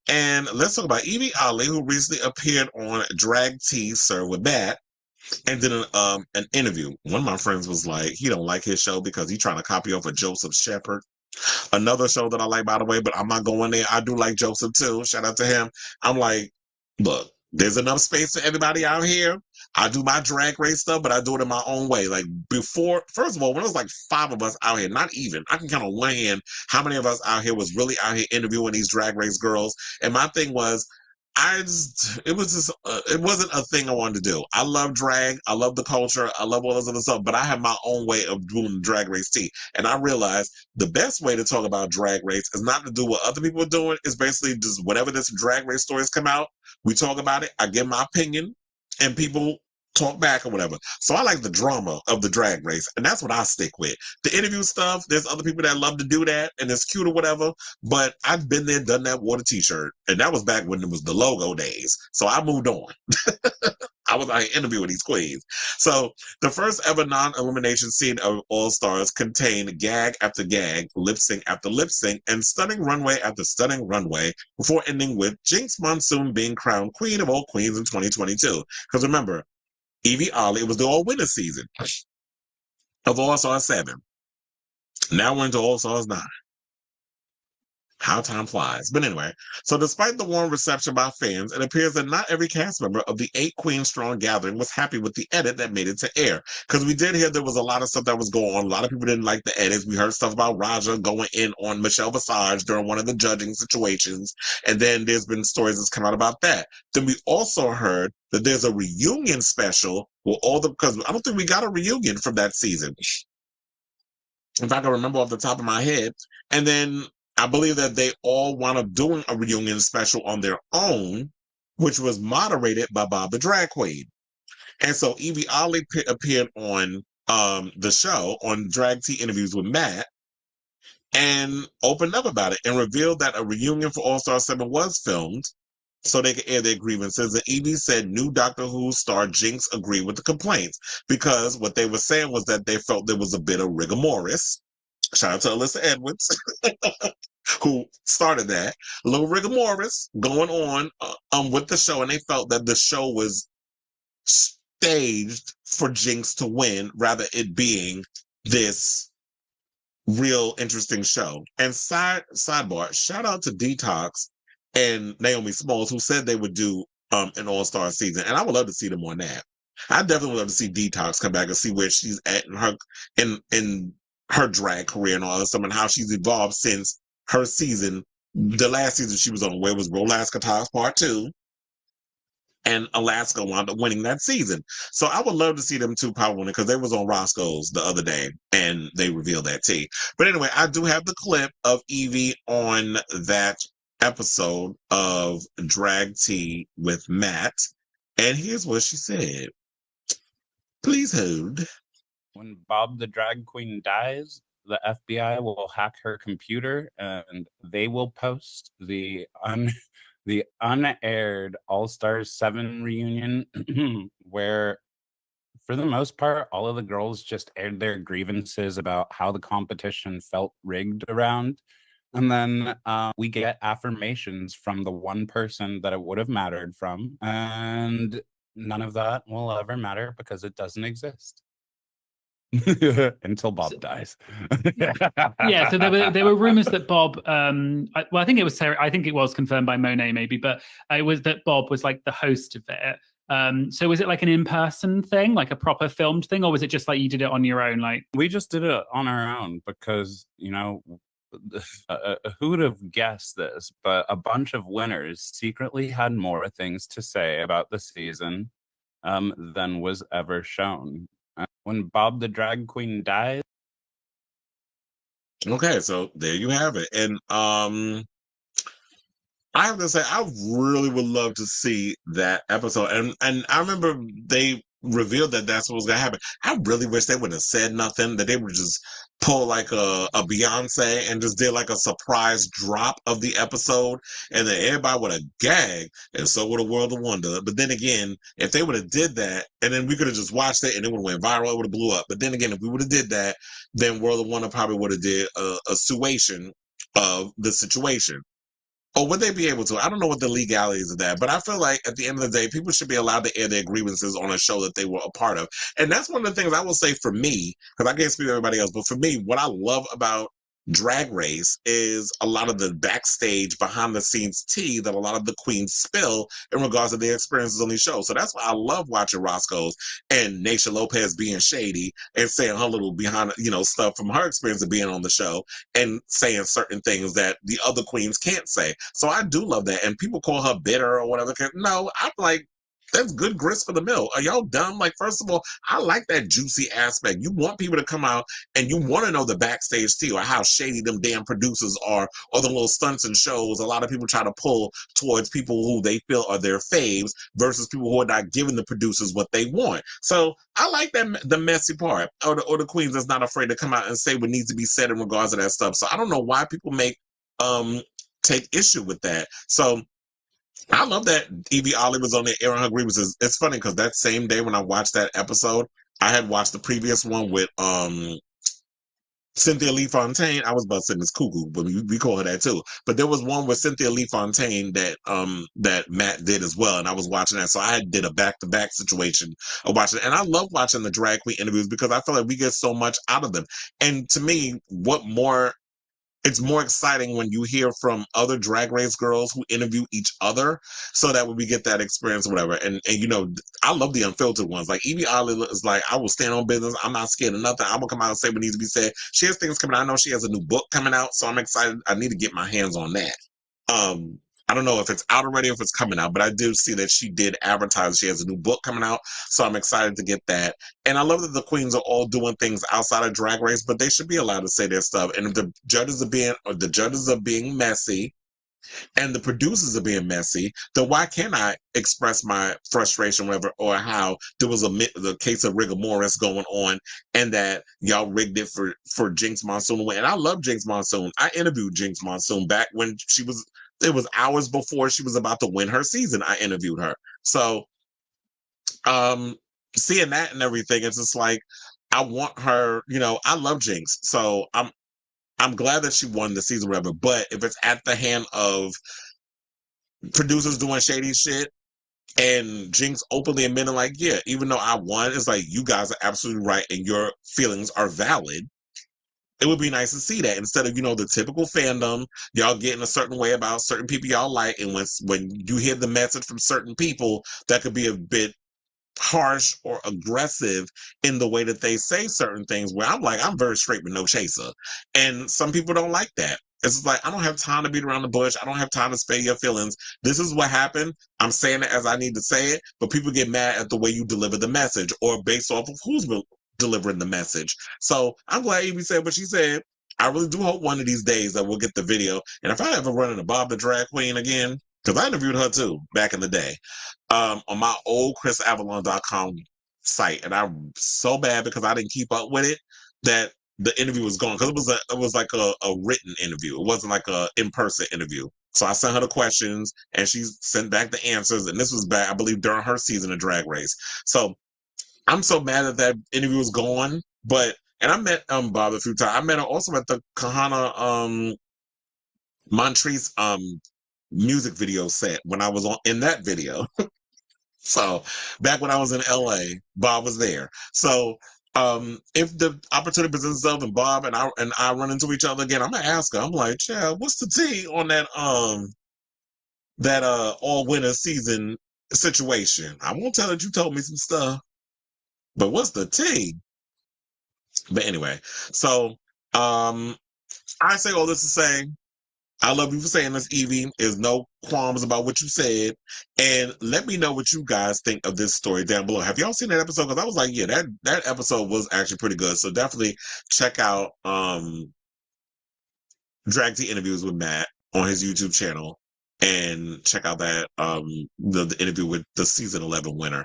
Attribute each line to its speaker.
Speaker 1: And let's talk about Evie Ali, who recently appeared on Drag Tea, Sir with Matt, and did an interview. One of my friends was like, he don't like his show because he's trying to copy off of Joseph Shepard. Another show that I like, by the way, but I'm not going there. I do like Joseph too. Shout out to him. I'm like, look, there's enough space for everybody out here. I do my drag race stuff, but I do it in my own way. Like before, first of all, when it was like 5 of us out here, not even, I can count on one hand how many of us out here was really out here interviewing these drag race girls. And my thing was, it wasn't a thing I wanted to do. I love drag. I love the culture. I love all this other stuff, but I have my own way of doing the drag race tea. And I realized the best way to talk about drag race is not to do what other people are doing. It's basically just whenever this drag race stories come out, we talk about it. I give my opinion and people talk back or whatever. So I like the drama of the drag race, and that's what I stick with. The interview stuff, there's other people that love to do that, and it's cute or whatever, but I've been there, done that, wore the t-shirt, and that was back when it was the logo days. So I moved on. I was out interviewing these queens. So the first ever non-elimination scene of All Stars contained gag after gag, lip sync after lip sync, and stunning runway after stunning runway before ending with Jinx Monsoon being crowned queen of all queens in 2022. Because remember, Yvie Ali, it was the all winner season of All Stars 7. Now we're into All Stars 9. How time flies. But anyway, so despite the warm reception by fans, it appears that not every cast member of the 8-queen strong gathering was happy with the edit that made it to air. Because we did hear there was a lot of stuff that was going on. A lot of people didn't like the edits. We heard stuff about Raja going in on Michelle Visage during one of the judging situations. And then there's been stories that's come out about that. Then we also heard that there's a reunion special with because I don't think we got a reunion from that season. In fact, I remember off the top of my head. And then I believe that they all wound up doing a reunion special on their own, which was moderated by Bob the Drag Queen. And so Evie Ali appeared on the show on Drag Tea Interviews with Matt and opened up about it and revealed that a reunion for All Star 7 was filmed so they could air their grievances. And Evie said new Doctor Who star Jinx agreed with the complaints because what they were saying was that they felt there was a bit of rigor mortis. Shout out to Alyssa Edwards, who started that. A little rigor mortis going on with the show, and they felt that the show was staged for Jinx to win, rather it being this real interesting show. And sidebar, shout out to Detox and Naomi Smalls, who said they would do an all-star season, and I would love to see them on that. I definitely would love to see Detox come back and see where she's at in her drag career and all that stuff, and how she's evolved since her season, the last season she was on, where it was Rolaska Talks Part 2, and Alaska wound up winning that season. So I would love to see them two power winning because they was on Roscoe's the other day and they revealed that tea. But anyway, I do have the clip of Yvie on that episode of Drag Tea with Matt. And here's what she said. Please hold.
Speaker 2: When Bob the Drag Queen dies, the FBI will hack her computer and they will post the unaired All Stars 7 reunion where, for the most part, all of the girls just aired their grievances about how the competition felt rigged around. And then we get affirmations from the one person that it would have mattered from. And none of that will ever matter because it doesn't exist. Until Bob dies.
Speaker 3: Yeah, so there were rumors that Bob I think it was Sarah, I think it was confirmed by Monet maybe, but it was that Bob was like the host of it. So was it like an in-person thing, like a proper filmed thing, or was it just like you did it on your own? Like
Speaker 2: we just did it on our own because, you know, who would have guessed this, but a bunch of winners secretly had more things to say about the season than was ever shown. When Bob the Drag Queen died.
Speaker 1: Okay, so there you have it. And I have to say, I really would love to see that episode. And I remember they revealed that that's what was going to happen. I really wish they would have said nothing, that they would just pull like a Beyonce and just did like a surprise drop of the episode, and then everybody would have gagged, and so would a World of Wonder. But then again, if they would have did that, and then we could have just watched it and it would have went viral, it would have blew up. But then again, if we would have did that, then World of Wonder probably would have did a suation of the situation. Or would they be able to? I don't know what the legalities of that, but I feel like at the end of the day, people should be allowed to air their grievances on a show that they were a part of. And that's one of the things I will say for me, because I can't speak to everybody else, but for me, what I love about Drag Race is a lot of the backstage, behind the scenes tea that a lot of the queens spill in regards to their experiences on these shows. So that's why I love watching Roscoe's and Naysha Lopez being shady and saying her little behind, stuff from her experience of being on the show and saying certain things that the other queens can't say. So I do love that. And people call her bitter or whatever. No, I'm like, that's good grist for the mill. Are y'all dumb? Like, first of all, I like that juicy aspect. You want people to come out and you want to know the backstage tea or how shady them damn producers are or the little stunts and shows a lot of people try to pull towards people who they feel are their faves versus people who are not giving the producers what they want. So I like that, the messy part, or the queens that's not afraid to come out and say what needs to be said in regards to that stuff. So I don't know why people take issue with that. So I love that Yvie Ollie was on there airing her grievances. It's funny because that same day when I watched that episode, I had watched the previous one with Cynthia Lee Fontaine. I was about to say Miss Cuckoo, but we call her that too. But there was one with Cynthia Lee Fontaine that Matt did as well, and I was watching that. So I did a back-to-back situation of watching it. And I love watching the drag queen interviews because I feel like we get so much out of them. And to me, it's more exciting when you hear from other Drag Race girls who interview each other, so that when we get that experience or whatever. And I love the unfiltered ones. Like Yvie Ollie is like, I will stand on business. I'm not scared of nothing. I'm gonna come out and say what needs to be said. She has things coming out. I know she has a new book coming out, so I'm excited. I need to get my hands on that. I don't know if it's out already or if it's coming out, but I did see that she did advertise she has a new book coming out, so I'm excited to get that. And I love that the queens are all doing things outside of Drag Race, but they should be allowed to say their stuff. And if the judges are being messy and the producers are being messy, then why can't I express my frustration, whatever, or how there was the case of rigor mortis going on and that y'all rigged it for Jinx Monsoon to win. And I love Jinx Monsoon. I interviewed Jinx Monsoon back when it was hours before she was about to win her season. I interviewed her. So seeing that and everything, it's just like, I want her, I love Jinx. So I'm glad that she won the season, whatever. But if it's at the hand of producers doing shady shit and Jinx openly admitting, like, yeah, even though I won, it's like, you guys are absolutely right and your feelings are valid. It would be nice to see that instead of, the typical fandom, y'all getting a certain way about certain people y'all like. And when you hear the message from certain people, that could be a bit harsh or aggressive in the way that they say certain things, where I'm very straight with no chaser. And some people don't like that. It's like, I don't have time to beat around the bush. I don't have time to spare your feelings. This is what happened. I'm saying it as I need to say it, but people get mad at the way you deliver the message or based off of who's delivering the message. So I'm glad Yvie said what she said. I really do hope one of these days that we'll get the video. And if I ever run into Bob the Drag Queen again, because I interviewed her too back in the day, on my old chrisavalon.com site, and I'm so bad because I didn't keep up with it that the interview was gone, because it was like a written interview. It wasn't like a in-person interview. So I sent her the questions and she sent back the answers, and this was back, I believe, during her season of Drag Race. So I'm so mad that interview was gone. And I met Bob a few times. I met her also at the Kahana Montrese music video set when I was in that video. So back when I was in LA, Bob was there. So if the opportunity presents itself and Bob and I run into each other again, I'm gonna ask her. I'm like, Chad, what's the tea on that all winter season situation? I won't tell her that you told me some stuff, but what's the tea? But anyway, so I say all this to say, I love you for saying this, Yvie. There's no qualms about what you said. And let me know what you guys think of this story down below. Have y'all seen that episode? Because I was like, yeah, that episode was actually pretty good. So definitely check out Drag Tea Interviews with Matt on his YouTube channel. And check out that the interview with the season 11 winner.